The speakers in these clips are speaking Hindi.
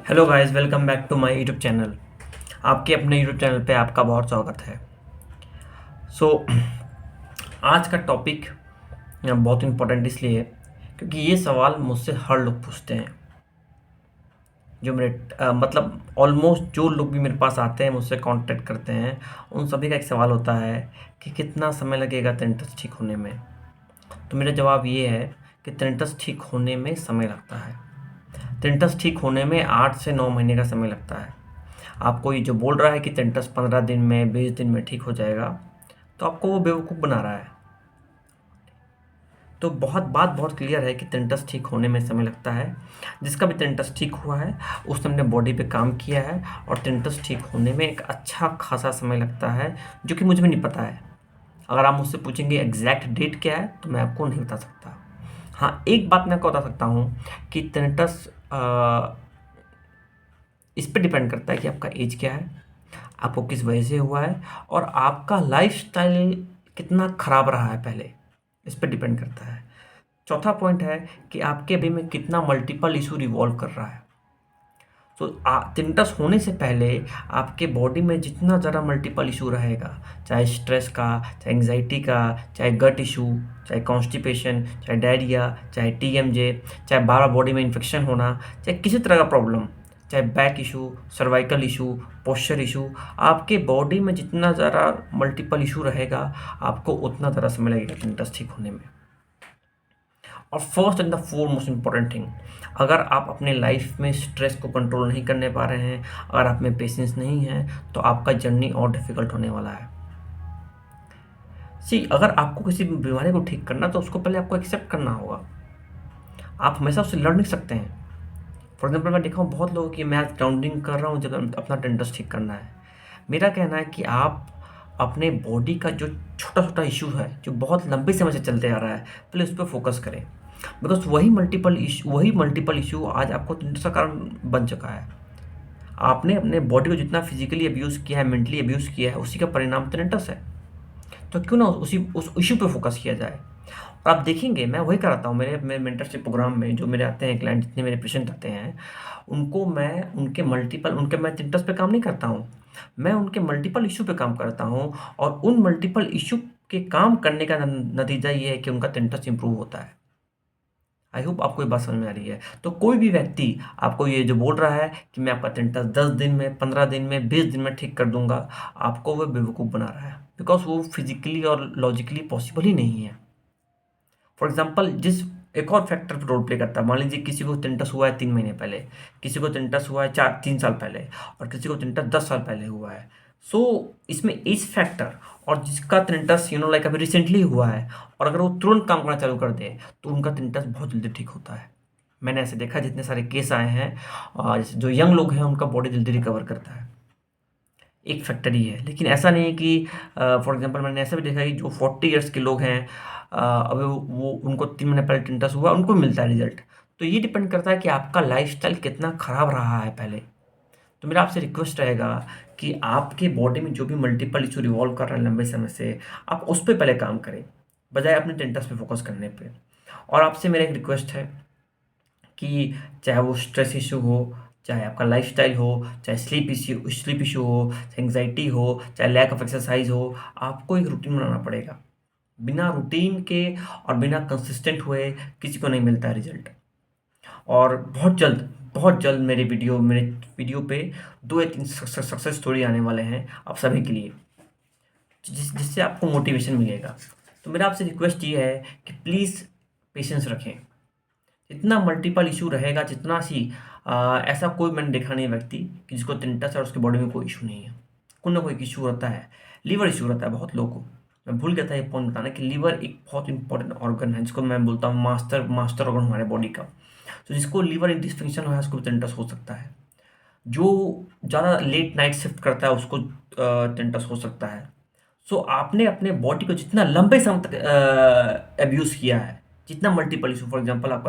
Hello guys, welcome back to my YouTube channel. आपके अपने यूट्यूब चैनल पे आपका बहुत स्वागत है। सो आज का टॉपिक बहुत इम्पोर्टेंट इसलिए है क्योंकि ये सवाल मुझसे हर लोग पूछते हैं। जो मेरे मतलब ऑलमोस्ट जो लोग भी मेरे पास आते हैं, मुझसे कांटेक्ट करते हैं, उन सभी का एक सवाल होता है कि कितना समय लगेगा टेनिटस ठीक होने में। तो मेरा जवाब ये है कि टेनिटस ठीक होने में समय लगता है। टेनिटस ठीक होने में 8 से 9 महीने का समय लगता है। आपको ये जो बोल रहा है कि टेनिटस 15 दिन में 20 दिन में ठीक हो जाएगा, तो आपको वो बेवकूफ़ बना रहा है। तो बहुत क्लियर है कि टेनिटस ठीक होने में समय लगता है। जिसका भी टेनिटस ठीक हुआ है उसने अपने बॉडी पे काम किया है, और टेनिटस ठीक होने में एक अच्छा खासा समय लगता है, जो कि मुझे भी नहीं पता है। अगर आप मुझसे पूछेंगे एग्जैक्ट डेट क्या है, तो मैं आपको नहीं बता सकता। हाँ, एक बात मैं आपको बता सकता हूँ कि टेनिटस इस पे डिपेंड करता है कि आपका एज क्या है, आपको किस वजह से हुआ है, और आपका लाइफ़स्टाइल कितना ख़राब रहा है पहले, इस पे डिपेंड करता है। चौथा पॉइंट है कि आपके बॉडी में कितना मल्टीपल इशू रिवॉल्व कर रहा है। तो टिंटस होने से पहले आपके बॉडी में जितना ज़्यादा मल्टीपल इशू रहेगा, चाहे स्ट्रेस का, चाहे एंग्जाइटी का, चाहे गट इशू, चाहे कॉन्स्टिपेशन, चाहे डायरिया, चाहे टीएमजे, चाहे बार बार बॉडी में इन्फेक्शन होना, चाहे किसी तरह का प्रॉब्लम, चाहे back issue, cervical issue, posture issue, आपके बॉडी में जितना ज़्यादा मल्टीपल इशू रहेगा, आपको उतना ज़्यादा समय लगेगा टिंटस ठीक होने में। और first and the four most important thing, अगर आप अपने लाइफ में स्ट्रेस को कंट्रोल नहीं करने पा रहे हैं, अगर आप में पेशेंस नहीं है, तो आपका जर्नी और डिफिकल्ट होने वाला है। सी, अगर आपको किसी बीमारी को ठीक करना, तो उसको पहले आपको एक्सेप्ट करना होगा। आप हमेशा उससे लड़ नहीं सकते हैं। फॉर एग्जाम्पल, मैं देखा हूँ बहुत लोगों की, मैं ग्राउंडिंग कर रहा हूँ जब अपना टेंडस ठीक करना है। मेरा कहना है कि आप अपने बॉडी का जो छोटा छोटा इशू है, जो बहुत लंबे समय से चलते आ रहा है, पहले उस पर फोकस करें। बिकॉज वही मल्टीपल इशू आज आपको टेंडस का कारण बन चुका है। आपने अपने बॉडी को जितना फिजिकली अब्यूज़ किया है, मेंटली अब्यूज़ किया है, उसी का परिणाम टेंडस है। तो क्यों ना उस इशू पे फोकस किया जाए। और आप देखेंगे, मैं वही कराता हूँ मेरे मेंटरशिप प्रोग्राम में। जो मेरे आते हैं क्लाइंट, जितने मेरे पेशेंट आते हैं, उनको मैं मैं टिंटस पे काम नहीं करता हूँ। मैं उनके मल्टीपल इशू पे काम करता हूँ, और उन मल्टीपल इशू के काम करने का नतीजा ये है कि उनका टिंटस इंप्रूव होता है। आई होप आपको ये बात समझ में आ रही है। तो कोई भी व्यक्ति आपको ये जो बोल रहा है कि मैं आपका टिंटस 10 दिन में, 15 दिन में, 20 दिन में ठीक कर दूंगा, आपको वो बेवकूफ़ बना रहा है। बिकॉज वो फिजिकली और लॉजिकली पॉसिबल ही नहीं है। फॉर एग्जाम्पल, जिस एक और फैक्टर रोल प्ले करता है, मान लीजिए किसी को टिंटस हुआ है 3 महीने पहले, किसी को टिंटस हुआ है 3 साल पहले, और किसी को टिंटस 10 साल पहले हुआ है। सो इसमें एज फैक्टर, और जिसका टिंटस लाइक अभी रिसेंटली हुआ है, और अगर वो तुरंत काम करना चालू कर दे, तो उनका टिंटस बहुत जल्दी ठीक होता है। मैंने ऐसे देखा, जितने सारे केस आए हैं, जैसे जो यंग लोग हैं, उनका बॉडी जल्दी रिकवर करता है। एक फैक्टर ही है। लेकिन ऐसा नहीं है कि फॉर एग्जांपल, मैंने ऐसा भी देखा है कि जो 40 इयर्स के लोग हैं, अभी वो उनको 3 महीने पहले टिंटस हुआ, उनको मिलता है रिजल्ट। तो ये डिपेंड करता है कि आपका लाइफस्टाइल कितना खराब रहा है पहले। तो मेरा आपसे रिक्वेस्ट रहेगा कि आपके बॉडी में जो भी मल्टीपल इशू रिवॉल्व कर रहे हैं लंबे समय से, आप उस पर पहले काम करें, बजाय अपने टिंटस पे फोकस करने पे। और आपसे मेरा एक रिक्वेस्ट है कि चाहे वो स्ट्रेस इशू हो, चाहे आपका लाइफ़स्टाइल हो, चाहे स्लीप इशू हो, चाहे एंग्ज़ायटी हो, चाहे लैक ऑफ एक्सरसाइज़ हो, आपको एक रूटीन बनाना पड़ेगा। बिना रूटीन के और बिना कंसिस्टेंट हुए किसी को नहीं मिलता है रिज़ल्ट। और बहुत जल्द मेरे वीडियो पे 2 या 3 सक्सेस स्टोरी आने वाले हैं आप सभी के लिए, जिससे आपको मोटिवेशन मिलेगा। तो मेरा आपसे रिक्वेस्ट ये है कि प्लीज़ पेशेंस रखें। जितना मल्टीपल इशू रहेगा, जितना सी ऐसा कोई मैंने देखा नहीं व्यक्ति कि जिसको टिंटस है और उसकी बॉडी में कोई इशू नहीं है। कोई ना कोई इशू रहता है। लीवर इशू रहता है बहुत लोगों को। मैं भूल गया था ये पॉइंट बताना कि लीवर एक बहुत इंपॉर्टेंट ऑर्गन है, जिसको मैं बोलता हूँ मास्टर ऑर्गन हमारे बॉडी का। तो जिसको लीवर डिसफंक्शन हो है, उसको टिंटस हो सकता है। जो ज़्यादा लेट नाइट शिफ्ट करता है, उसको टिंटस हो सकता है। सो आपने अपने बॉडी को जितना लंबे समय तक अब्यूज़ किया है, जितना मल्टीपल इशू, फॉर एग्जांपल आप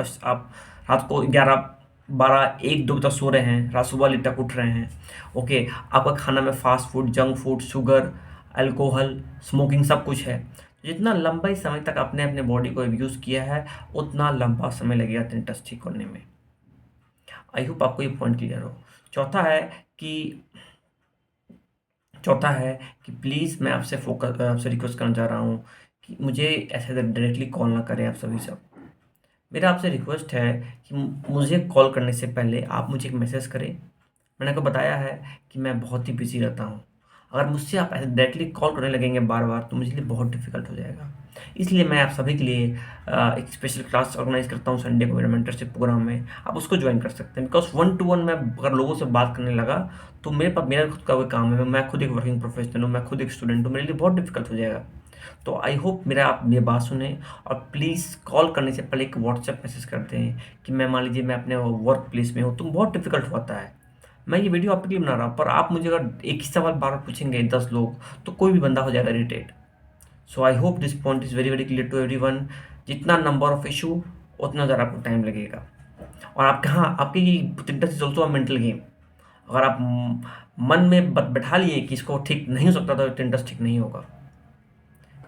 रात को 11, 12, 1, 2 तक सो रहे हैं, रात सुबह लेट तक उठ रहे हैं, ओके, आपका खाना में fast food, junk food, sugar, alcohol, smoking सब कुछ है। जितना लंबे समय तक आपने अपने बॉडी को अब्यूज़ किया है, उतना लंबा समय लगेगा टिंटस ठीक होने में। आई होप आपको ये पॉइंट क्लियर हो। चौथा है कि चौथा है कि प्लीज़ मैं आपसे रिक्वेस्ट करना चाह रहा हूँ कि मुझे ऐसे डायरेक्टली कॉल ना करें आप सभी सब। मेरा आपसे रिक्वेस्ट है कि मुझे कॉल करने से पहले आप मुझे एक मैसेज करें। मैंने आपको बताया है कि मैं बहुत ही बिज़ी रहता हूँ। अगर मुझसे आप ऐसे डायरेक्टली कॉल करने लगेंगे बार-बार तो मुझे लिए बहुत डिफ़िकल्ट हो जाएगा। इसलिए मैं आप सभी के लिए एक स्पेशल क्लास ऑर्गेनाइज़ करता हूँ संडे को मेरा मेंटरशिप प्रोग्राम में। आप उसको जॉइन कर सकते हैं बिकॉज़ वन टू वन मैं अगर लोगों से बात करने लगा तो मेरा खुद का कोई काम है। मैं खुद एक वर्किंग प्रोफ़ेशनल हूँ, मैं खुद एक स्टूडेंट हूँ, मेरे लिए बहुत डिफ़िकल्ट हो जाएगा। तो आई होप मेरा आप ये बात सुनें और प्लीज़ कॉल करने से पहले एक व्हाट्सएप मैसेज कर दें कि मैं मान लीजिए मैं अपने वर्क प्लेस में हूँ तो बहुत डिफ़िकल्ट होता है। मैं ये वीडियो आपके लिए बना रहा हूँ पर आप मुझे अगर एक ही सवाल बार-बार पूछेंगे 10 लोग तो कोई भी बंदा हो जाएगा irritate. So I hope this point is very very clear to everyone. जितना नंबर ऑफ इशू उतना ज़्यादा आपको टाइम लगेगा। और आपके हाँ, आपकी thinking is also a mental game. अगर आप मन में बैठा लिए कि इसको ठीक नहीं हो सकता तो टेंडर्स ठीक नहीं होगा।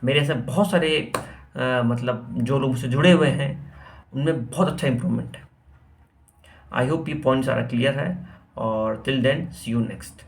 मेरे ऐसे बहुत सारे मतलब जो लोग मुझसे जुड़े हुए हैं उनमें बहुत अच्छा इम्प्रूवमेंट है। आई होप ये पॉइंट सारा क्लियर है और till then see you next.